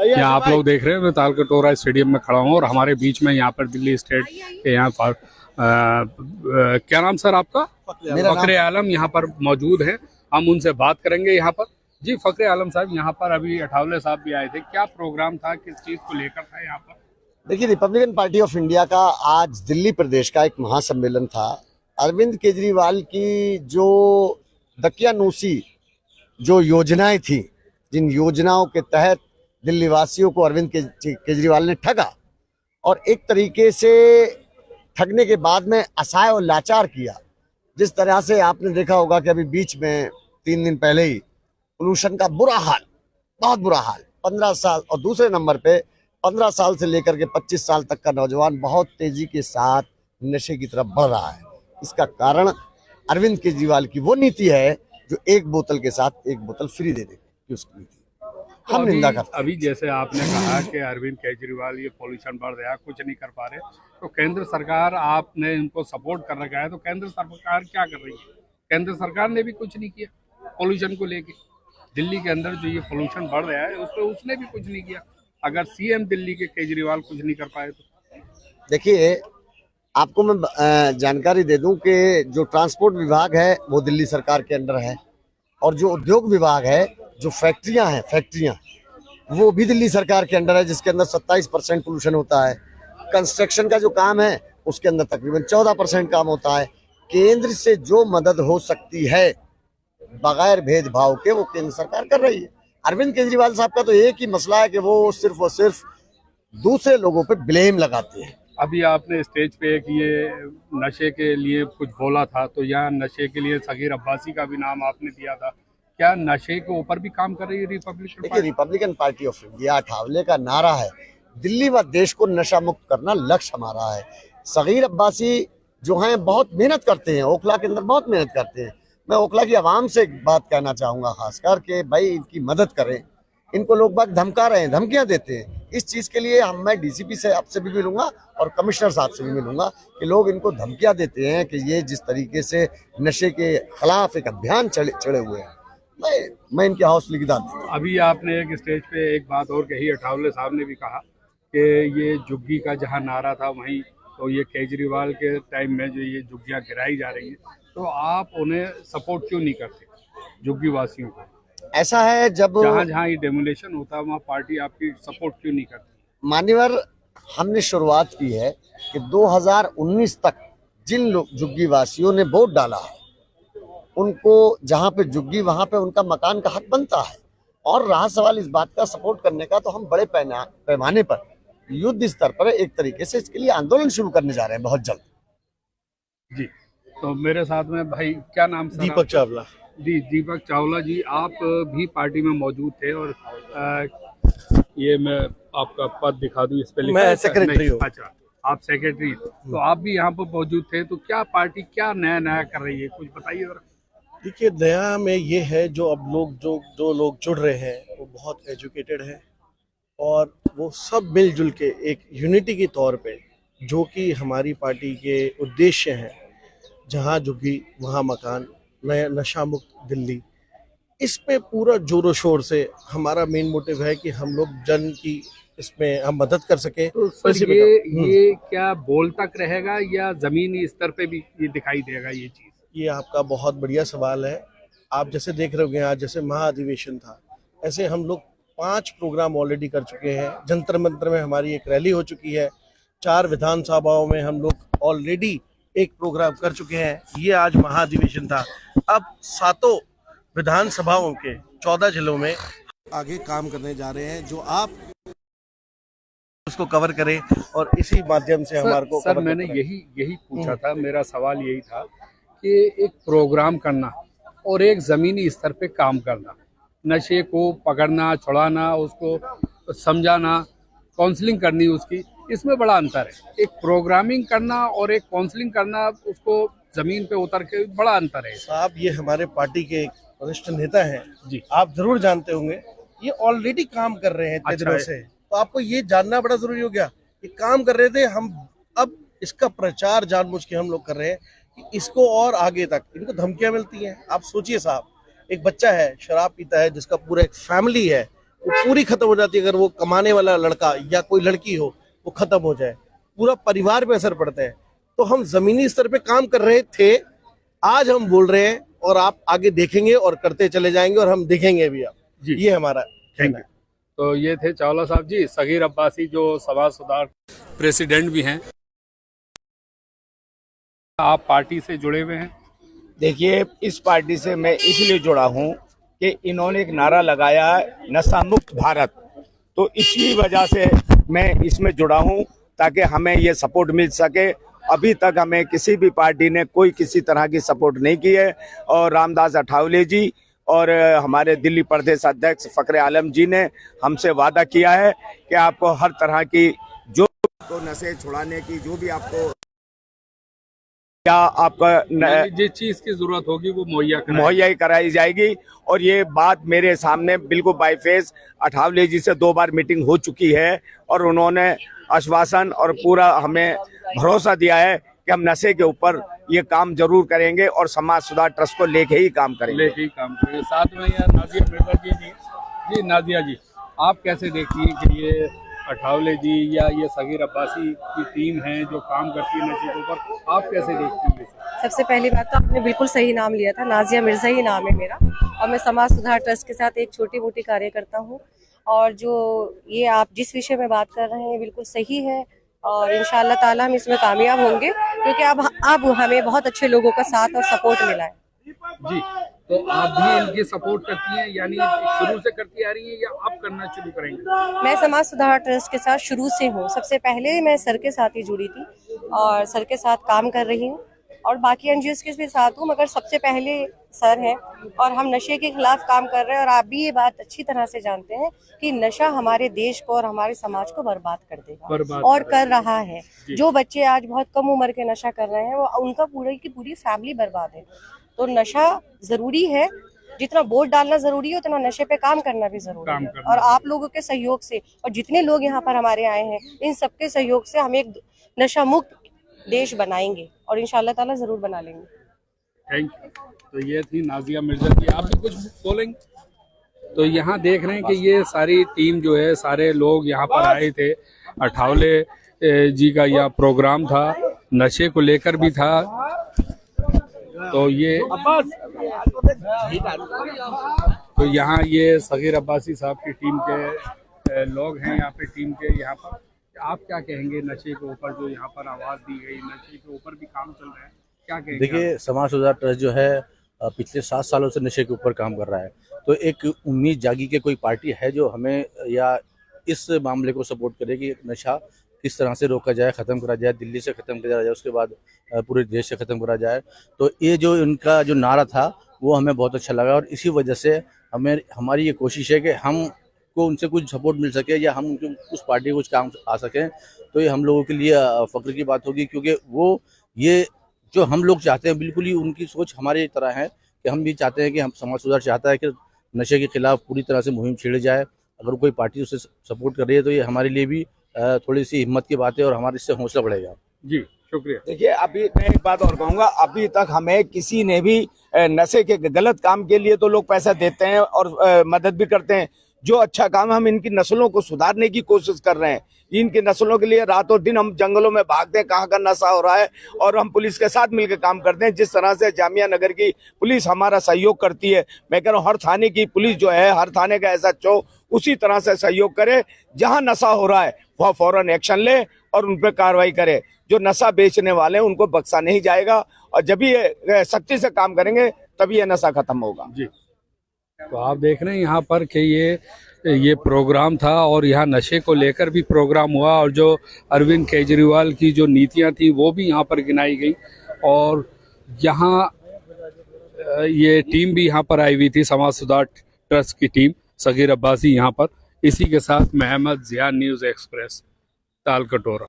यहाँ आप लोग देख रहे हैं, मैं तालकटोरा स्टेडियम में खड़ा हूँ और हमारे बीच में यहाँ पर दिल्ली स्टेट के यहाँ पर क्या नाम सर आपका? फखरे आलम यहाँ पर मौजूद हैं। हम उनसे बात करेंगे यहाँ पर। जी फखरे आलम साहब, यहाँ पर अभी अठावले साहब भी आए थे, क्या प्रोग्राम था, किस चीज को लेकर था यहाँ पर? देखिए, रिपब्लिकन पार्टी ऑफ इंडिया का आज दिल्ली प्रदेश का एक महासम्मेलन था। अरविंद केजरीवाल की जो दकियानूसी जो योजनाएं थी, जिन योजनाओं के तहत दिल्ली वासियों को अरविंद केजरीवाल ने ठगा और एक तरीके से ठगने के बाद में असहाय और लाचार किया। जिस तरह से आपने देखा होगा कि अभी बीच में 3 दिन पहले ही पोल्यूशन का बुरा हाल, बहुत बुरा हाल, 15 साल और दूसरे नंबर पे 15 साल से लेकर के 25 साल तक का नौजवान बहुत तेजी के साथ नशे की तरफ बढ़ रहा है। इसका कारण अरविंद केजरीवाल की वो नीति है जो एक बोतल के साथ एक बोतल फ्री देने की उसकी नीति। हम निंदा करते हैं। अभी जैसे आपने कहा कि अरविंद केजरीवाल ये पॉल्यूशन बढ़ रहा है, कुछ नहीं कर पा रहे, तो केंद्र सरकार, आपने इनको सपोर्ट कर रखा है, तो केंद्र सरकार क्या कर रही है? केंद्र सरकार ने भी कुछ नहीं किया पॉल्यूशन को लेके। दिल्ली के अंदर जो ये पॉल्यूशन बढ़ रहा है उस पर उसने भी कुछ नहीं किया। अगर सीएम दिल्ली के केजरीवाल कुछ नहीं कर पाए तो? देखिए, आपको मैं जानकारी दे दूं कि जो ट्रांसपोर्ट विभाग है वो दिल्ली सरकार के अंडर है और जो उद्योग विभाग है, जो फैक्ट्रियां वो भी दिल्ली सरकार के अंडर है, जिसके अंदर 27% पोल्यूशन होता है। कंस्ट्रक्शन का जो काम है उसके अंदर तकरीबन 14% काम होता है। केंद्र से जो मदद हो सकती है बगैर भेदभाव के वो केंद्र सरकार कर रही है। अरविंद केजरीवाल साहब का तो एक ही मसला है कि वो सिर्फ और सिर्फ दूसरे लोगों पे ब्लेम लगाते हैं। अभी आपने स्टेज पे एक ये नशे के लिए कुछ बोला था, तो यहाँ नशे के लिए सगीर अब्बासी का भी नाम आपने दिया था। क्या नशे के ऊपर भी काम कर रही है रिपब्लिकन पार्टी? देखिए, Republican party of India Athawale का नारा है, दिल्ली व देश को नशा मुक्त करना लक्ष्य हमारा है। सगीर अब्बासी जो हैं बहुत मेहनत करते हैं, ओखला के अंदर बहुत मेहनत करते हैं। मैं ओखला की आवाम से एक बात कहना चाहूँगा खासकर कि भाई इनकी मदद करें। इनको लोग बाग धमका रहे हैं, धमकियां देते हैं। इस चीज़ के लिए मैं डीसीपी से आपसे भी मिलूंगा और कमिश्नर साहब से भी मिलूंगा कि लोग इनको धमकियां देते हैं कि ये जिस तरीके से नशे के खिलाफ एक अभियान चढ़े हुए हैं, मैं इनकी हौसले की दाद दूंगा। अभी आपने एक स्टेज पे एक बात और कही, अठावले साहब ने भी कहा कि ये जुग्गी का जहाँ नारा था वहीं, तो ये केजरीवाल के टाइम में जो ये जुग्गियाँ गिराई जा रही हैं, तो आप उन्हें सपोर्ट क्यों नहीं करते, जुग्गी वासियों को? ऐसा है, जब जहाँ जहाँ ये डेमोलेशन होता है वहाँ पार्टी आपकी सपोर्ट क्यों नहीं करती? मान्यवर, हमने शुरुआत की है कि 2019 तक जिन लोग जुग्गी वासियों ने वोट डाला है उनको जहाँ पे जुग्गी वहाँ पे उनका मकान का हक बनता है। और रहा सवाल इस बात का सपोर्ट करने का, तो हम बड़े पैमाने पर युद्ध स्तर पर एक तरीके से इसके लिए आंदोलन शुरू करने जा रहे हैं बहुत जल्द। जी, तो मेरे साथ में भाई, क्या नाम सर? दीपक चावला। जी, दीपक चावला जी, आप भी पार्टी में मौजूद थे और ये मैं आपका पद दिखा दूं, इस पे लिखा है। मैं सेक्रेटरी हूँ। अच्छा, आप सेक्रेटरी, तो आप भी यहाँ पर मौजूद थे, तो क्या पार्टी क्या नया कर रही है, कुछ बताइए जरा। देखिए, नया में ये है, जो अब लोग जो लोग जुड़ रहे हैं वो बहुत एजुकेटेड हैं और वो सब मिलजुल के एक यूनिटी के तौर पे, जो कि हमारी पार्टी के उद्देश्य हैं, जहाँ झुग्गी वहाँ मकान, नया नशा मुक्त दिल्ली, इस पे पूरा जोरों शोर से हमारा मेन मोटिव है कि हम लोग जन की इसमें हम मदद कर सके। तो सर ये क्या बोल तक रहेगा या जमीनी स्तर पे भी ये दिखाई देगा ये चीज? ये आपका बहुत बढ़िया सवाल है। आप जैसे देख रहे होंगे, आज जैसे महाअधिवेशन था, ऐसे हम लोग 5 प्रोग्राम ऑलरेडी कर चुके हैं। जंतर मंतर में हमारी एक रैली हो चुकी है, 4 विधानसभाओं में हम लोग ऑलरेडी एक प्रोग्राम कर चुके हैं। ये आज महाअधिवेशन था। अब 7 विधानसभाओं के 14 जिलों में आगे काम करने जा रहे हैं, जो आप उसको कवर करें और इसी माध्यम से हमारे को सर मैंने यही पूछा था, मेरा सवाल यही था कि एक प्रोग्राम करना और एक जमीनी स्तर पे काम करना, नशे को पकड़ना, छुड़ाना, उसको समझाना, काउंसलिंग करनी उसकी, इसमें बड़ा अंतर है। एक प्रोग्रामिंग करना और एक काउंसलिंग करना, उसको जमीन पे उतर के, बड़ा अंतर है साहब। ये हमारे पार्टी के वरिष्ठ नेता हैं जी, आप जरूर जानते होंगे, ये ऑलरेडी काम कर रहे हैं इतने दिनों से। तो आपको ये जानना बड़ा जरूरी हो गया, ये काम कर रहे थे, हम अब इसका प्रचार जानबूझ के हम लोग कर रहे हैं कि इसको और आगे तक, इनको धमकियां मिलती हैं। आप सोचिए साहब, एक बच्चा है शराब पीता है, जिसका पूरा एक फैमिली है वो पूरी खत्म हो जाती है। अगर वो कमाने वाला लड़का या कोई लड़की हो वो खत्म हो जाए, पूरा परिवार पे असर पड़ता है। तो हम जमीनी स्तर पे काम कर रहे थे, आज हम बोल रहे हैं और आप आगे देखेंगे और करते चले जाएंगे और हम देखेंगे भी आप जी। ये हमारा थैंक यू। तो ये थे चावला साहब जी, सगीर अब्बासी जो समाज सुधार प्रेसिडेंट भी हैं। आप पार्टी से जुड़े हुए हैं? देखिए, इस पार्टी से मैं इसलिए जुड़ा हूं कि इन्होंने एक नारा लगाया है नशा मुक्त भारत, तो इसी वजह से मैं इसमें जुड़ा हूं ताकि हमें ये सपोर्ट मिल सके। अभी तक हमें किसी भी पार्टी ने कोई किसी तरह की सपोर्ट नहीं की है और रामदास अठावले जी और हमारे दिल्ली प्रदेश अध्यक्ष फखरे आलम जी ने हमसे वादा किया है कि आपको हर तरह की जो आपको नशे छुड़ाने की जो भी आपको क्या आपका जिस चीज की जरूरत होगी वो मुहैया ही कराई जाएगी। और ये बात मेरे सामने बिल्कुल बाई फेस अठावले जी से 2 बार मीटिंग हो चुकी है और उन्होंने आश्वासन और पूरा हमें भरोसा दिया है कि हम नशे के ऊपर ये काम जरूर करेंगे और समाज सुधार ट्रस्ट को लेके ही काम करेंगे। साथ में यहाँ नाजिया मिर्जा जी, नाजिया जी, आप कैसे देखती हैं कि ये अठावले जी या ये सगीर अब्बासी की टीम है जो काम करती है नशे के ऊपर, आप कैसे देखती हैं? सबसे पहली बात तो आपने बिल्कुल सही नाम लिया था, नाजिया मिर्जा ही नाम है मेरा और मैं समाज सुधार ट्रस्ट के साथ एक छोटी मोटी कार्यकर्ता हूँ। और जो ये आप जिस विषय में बात कर रहे हैं बिल्कुल सही है और इंशाअल्लाह ताला हम इसमें कामयाब होंगे क्योंकि अब हमें बहुत अच्छे लोगों का साथ और सपोर्ट मिला है। जी, तो आप भी इनकी सपोर्ट करती हैं, यानी शुरू से करती आ रही हैं या आप करना शुरू करेंगे? मैं समाज सुधार ट्रस्ट के साथ शुरू से हूँ। सबसे पहले मैं सर के साथ ही जुड़ी थी और सर के साथ काम कर रही हूँ और बाकी एनजीओ के भी साथ हूँ, मगर सबसे पहले सर हैं और हम नशे के खिलाफ काम कर रहे हैं। और आप भी ये बात अच्छी तरह से जानते हैं कि नशा हमारे देश को और हमारे समाज को बर्बाद कर देगा और कर रहा है। जो बच्चे आज बहुत कम उम्र के नशा कर रहे हैं वो उनका पूरी की पूरी फैमिली बर्बाद है। तो नशा जरूरी है, जितना वोट डालना जरूरी है उतना नशे पे काम करना भी जरूरी है। और आप लोगों के सहयोग से और जितने लोग यहाँ पर हमारे आए हैं इन सबके सहयोग से हम एक नशा मुक्त देश बनाएंगे और इंशाअल्लाह ताला जरूर बना लेंगे। Thank you. तो ये थी नाजिया मिर्जा जी, आप भी कुछ बोलेंगे? तो यहाँ देख रहे हैं कि ये सारी टीम जो है, सारे लोग यहाँ पर आए थे। अठावले जी का यह प्रोग्राम था, नशे को लेकर भी था। तो ये तो यहाँ ये सगीर अब्बासी साहब की टीम के लोग हैं यहाँ पे, टीम के यहाँ पर। आप क्या कहेंगे नशे के ऊपर, जो यहाँ पर आवाज दी गई, नशे के ऊपर भी काम चल रहा है, क्या कहेंगे? देखिए, समाज सुधार ट्रस्ट जो है पिछले 7 सालों से नशे के ऊपर काम कर रहा है। तो एक उम्मीद जागी कि कोई पार्टी है जो हमें या इस मामले को सपोर्ट करे कि नशा किस तरह से रोका जाए, ख़त्म करा जाए, दिल्ली से ख़त्म करा जाए, उसके बाद पूरे देश से ख़त्म करा जाए। तो ये जो इनका जो नारा था वो हमें बहुत अच्छा लगा और इसी वजह से हमारी ये कोशिश है कि हम को उनसे कुछ सपोर्ट मिल सके या हम उस पार्टी को कुछ काम आ सकें। तो ये हम लोगों के लिए फ़ख्र की बात होगी क्योंकि वो ये जो हम लोग चाहते हैं बिल्कुल ही उनकी सोच हमारी तरह है कि हम भी चाहते हैं कि हम समाज सुधार चाहता है कि नशे के खिलाफ पूरी तरह से मुहिम छेड़ी जाए। अगर कोई पार्टी उसे सपोर्ट कर रही है तो ये हमारे लिए भी थोड़ी सी हिम्मत की बात है और हमारे इससे हौसला बढ़ेगा। जी, शुक्रिया। देखिए, अभी मैं एक बात और कहूँगा, अभी तक हमें किसी ने भी नशे के गलत काम के लिए तो लोग पैसा देते हैं और मदद भी करते हैं। जो अच्छा काम है, हम इनकी नस्लों को सुधारने की कोशिश कर रहे हैं। इनकी नस्लों के लिए रातों दिन हम जंगलों में भागते हैं, कहाँ का नशा हो रहा है, और हम पुलिस के साथ मिलकर काम करते हैं। जिस तरह से जामिया नगर की पुलिस हमारा सहयोग करती है, मैं कह रहा हूँ हर थाने की पुलिस जो है, हर थाने का SHO उसी तरह से सहयोग करे। जहाँ नशा हो रहा है वह फौरन एक्शन ले और उन पर कार्रवाई करे। जो नशा बेचने वाले हैं उनको बख्शा नहीं जाएगा और जब भी सख्ती से काम करेंगे तभी ये नशा खत्म होगा। जी, तो आप देख रहे हैं यहाँ पर कि ये प्रोग्राम था और यहाँ नशे को लेकर भी प्रोग्राम हुआ और जो अरविंद केजरीवाल की जो नीतियाँ थी वो भी यहाँ पर गिनाई गई। और यहाँ ये टीम भी यहाँ पर आई हुई थी, समाज सुधार ट्रस्ट की टीम, सगीर अब्बासी यहाँ पर। इसी के साथ मैं अहमद जिया, न्यूज़ एक्सप्रेस, तालकटोरा।